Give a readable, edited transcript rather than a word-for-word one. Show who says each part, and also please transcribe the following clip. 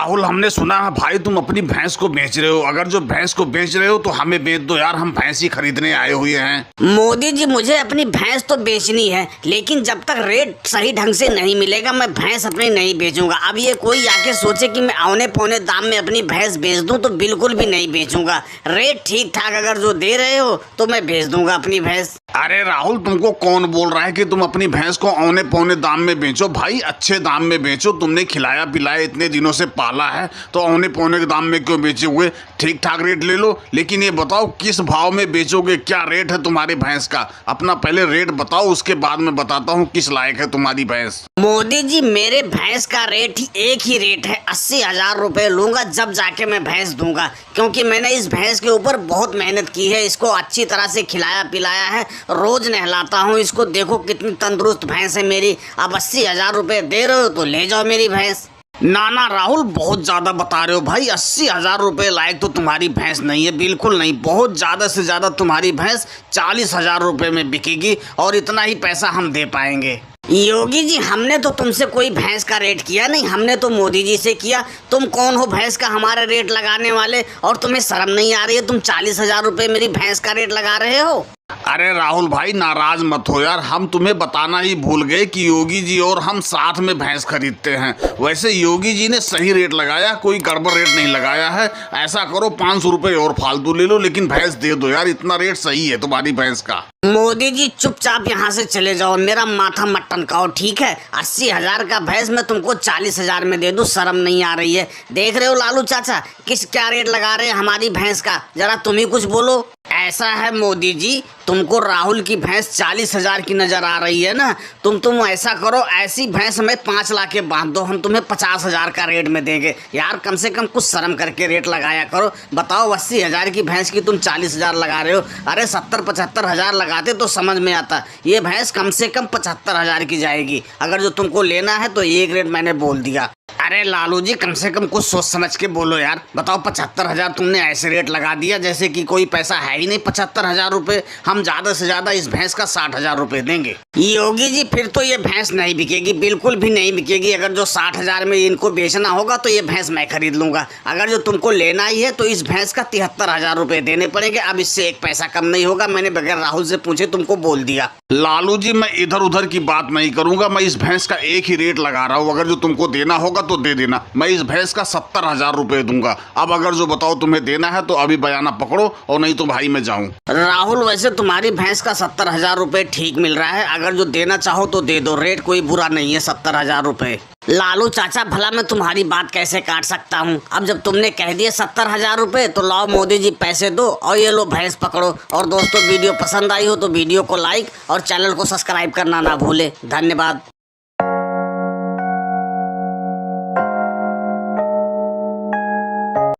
Speaker 1: राहुल, हमने सुना है भाई तुम अपनी भैंस को बेच रहे हो। अगर जो भैंस को बेच रहे हो तो हमें बेच दो यार, हम भैंस ही खरीदने आए हुए हैं।
Speaker 2: मोदी जी, मुझे अपनी भैंस तो बेचनी है, लेकिन जब तक रेट सही ढंग से नहीं मिलेगा मैं भैंस अपनी नहीं बेचूंगा। अब ये कोई आके सोचे कि मैं औने पौने दाम में अपनी भैंस बेच दूं तो बिल्कुल भी नहीं बेचूंगा। रेट ठीक ठाक अगर जो दे रहे हो तो मैं बेच दूंगा अपनी भैंस।
Speaker 1: अरे राहुल, तुमको कौन बोल रहा है कि तुम अपनी भैंस को औने पौने दाम में बेचो? भाई अच्छे दाम में बेचो, तुमने खिलाया पिलाया इतने दिनों से पाला है तो औने पौने के दाम में क्यों बेचे हुए? ठीक ठाक रेट ले लो, लेकिन ये बताओ किस भाव में बेचोगे, क्या रेट है तुम्हारी भैंस का? अपना पहले रेट बताओ, उसके बाद मैं बताता हूँ किस लायक है तुम्हारी भैंस।
Speaker 2: मोदी जी, मेरे भैंस का रेट ही एक ही रेट है, 80,000 रुपए लूंगा जब जाके मैं भैंस दूंगा, क्योंकि मैंने इस भैंस के ऊपर बहुत मेहनत की है, इसको अच्छी तरह से खिलाया पिलाया है, रोज नहलाता हूँ इसको। देखो कितनी तंदुरुस्त भैंस है मेरी। अब 80,000 रुपए दे रहे हो तो ले जाओ मेरी भैंस।
Speaker 1: ना ना राहुल, बहुत ज्यादा बता रहे हो भाई। 80,000 रुपए लायक तो तुम्हारी भैंस नहीं है, बिल्कुल नहीं। बहुत ज्यादा से ज्यादा तुम्हारी भैंस 40,000 रुपए में बिकेगी और इतना ही पैसा हम दे पाएंगे।
Speaker 2: योगी जी, हमने तो तुमसे कोई भैंस का रेट किया नहीं, हमने तो मोदी जी से किया। तुम कौन हो भैंस का हमारे रेट लगाने वाले? और तुम्हें शर्म नहीं आ रही है? तुम 40,000 रुपए मेरी भैंस का रेट लगा रहे हो।
Speaker 1: अरे राहुल भाई, नाराज मत हो यार, हम तुम्हें बताना ही भूल गए कि योगी जी और हम साथ में भैंस खरीदते हैं। वैसे योगी जी ने सही रेट लगाया, कोई गड़बड़ रेट नहीं लगाया है। ऐसा करो 500 रुपए और फालतू ले लो, लेकिन भैंस दे दो यार, इतना रेट सही है तुम्हारी भैंस का।
Speaker 2: मोदी जी, चुपचाप यहाँ से चले जाओ, मेरा माथा मत टनकाओ, ठीक है? 80,000 का भैंस मैं तुमको 40,000 में दे दूँ, शर्म नहीं आ रही है? देख रहे हो लालू चाचा क्या रेट लगा रहे हैं हमारी भैंस का? जरा तुम ही कुछ बोलो। ऐसा है मोदी जी, तुमको राहुल की भैंस 40,000 की नजर आ रही है ना? तुम ऐसा करो, ऐसी भैंस हमें 5 लाख के बांध दो, हम तुम्हें 50,000 का रेट में देंगे। यार कम से कम कुछ शर्म करके रेट लगाया करो। बताओ, 80,000 की भैंस की तुम 40,000 लगा रहे हो। अरे 70-75,000 लगाते तो समझ में आता। ये भैंस कम से कम 75,000 की जाएगी। अगर जो तुमको लेना है तो एक रेट मैंने बोल दिया। अरे लालू जी, कम से कम कुछ सोच समझ के बोलो यार। बताओ, 75,000 तुमने ऐसे रेट लगा दिया जैसे कि कोई पैसा है ही नहीं। 75,000 रुपए, हम ज्यादा से ज्यादा इस भैंस का 60,000 रुपए देंगे। योगी जी, फिर तो ये भैंस नहीं बिकेगी, बिल्कुल भी नहीं बिकेगी। अगर जो 60,000 में इनको बेचना होगा तो ये भैंस मैं खरीद लूंगा। अगर जो तुमको लेना ही है तो इस भैंस का 73,000 रुपए देने पड़ेंगे। अब इससे एक पैसा कम नहीं होगा, मैंने बगैर राहुल से पूछे तुमको बोल दिया।
Speaker 1: लालू जी, मैं इधर उधर की बात नहीं करूंगा, मैं इस भैंस का एक ही रेट लगा रहा हूँ। अगर जो तुमको देना होगा तो दे देना, मैं इस भैंस का 70,000 रुपए दूंगा। अब अगर जो बताओ तुम्हें देना है तो अभी बयाना पकड़ो, और नहीं तो भाई मैं जाऊं।
Speaker 2: राहुल, वैसे तुम्हारी भैंस का 70,000 रुपए ठीक मिल रहा है, अगर जो देना चाहो तो दे दो, रेट कोई बुरा नहीं है 70,000 रुपए। लालू चाचा, भला मैं तुम्हारी बात कैसे काट सकता हूँ? अब जब तुमने कह दिया 70,000 रुपए तो लाओ मोदी जी पैसे दो और ये लो भैंस पकड़ो। और दोस्तों, वीडियो पसंद आई हो तो वीडियो को लाइक और चैनल को सब्सक्राइब करना ना भूले। धन्यवाद।